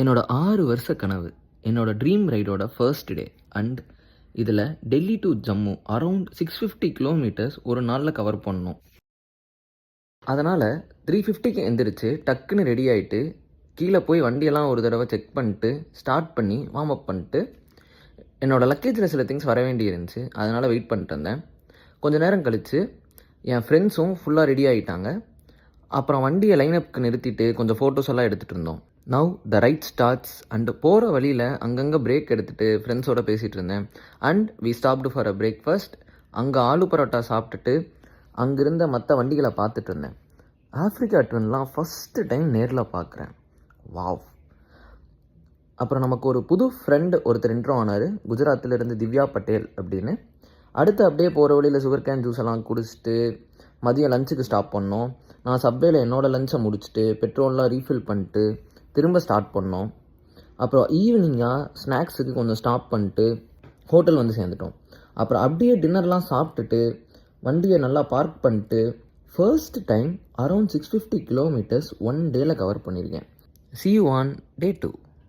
என்னோட 6 வருஷ கனவு, என்னோட ட்ரீம் ரைடோட ஃபர்ஸ்ட் டே அண்ட் இதில் Delhi to Jammu around 650 kilometres ஒரு நாளில் கவர் பண்ணணும். அதனால் 350க்கு எந்திரிச்சு டக்குன்னு ரெடி ஆகிட்டு கீழே போய் வண்டியெல்லாம் ஒரு தடவை செக் பண்ணிட்டு ஸ்டார்ட் பண்ணி வார்ம் அப் பண்ணிட்டு என்னோடய லக்கேஜில் சில திங்ஸ் வர வேண்டி இருந்துச்சு. அதனால் வெயிட் பண்ணிட்டு இருந்தேன். கொஞ்சம் நேரம் கழித்து என் ஃப்ரெண்ட்ஸும் ஃபுல்லாக ரெடி ஆகிட்டாங்க. அப்புறம் வண்டியை லைனப்புக்கு நிறுத்திட்டு கொஞ்சம் ஃபோட்டோஸ் எல்லாம் எடுத்துகிட்டு இருந்தோம். Now the ride starts and போகிற வழியில் அங்கங்கே பிரேக் எடுத்துகிட்டு ஃப்ரெண்ட்ஸோடு பேசிகிட்டு இருந்தேன். And we stopped for a breakfast. அங்கே ஆலு பரோட்டா சாப்பிட்டுட்டு அங்கிருந்த மற்ற வண்டிகளை பார்த்துட்டு இருந்தேன். ஆஃப்ரிக்கா ட்வின்லாம் ஃபஸ்ட்டு டைம் நேரில் பார்க்குறேன். வாவ். அப்புறம் நமக்கு ஒரு புது ஃப்ரெண்டு ஒருத்தர் இன்ட்ரோ ஆனார், குஜராத்திலேருந்து திவ்யா பட்டேல் அப்படின்னு. அடுத்து அப்படியே போகிற வழியில் சுகர் கேன் ஜூஸ் எல்லாம் குடிச்சிட்டு மதியம் லஞ்சுக்கு ஸ்டாப் பண்ணோம். நான் சப்வேயில் என்னோடய லஞ்சை முடிச்சுட்டு பெட்ரோல்லாம் ரீஃபில் பண்ணிட்டு திரும்ப ஸ்டார்ட் பண்ணோம். அப்புறம் ஈவினிங்காக ஸ்நாக்ஸுக்கு கொஞ்சம் ஸ்டாப் பண்ணிட்டு ஹோட்டல் வந்து சேர்ந்துட்டோம். அப்புறம் அப்படியே டின்னர்லாம் சாப்பிட்டுட்டு வண்டியை நல்லா பார்க் பண்ணிட்டு first time around 650 kilometres one டேயில் கவர் பண்ணியிருக்கேன். See you on day 2.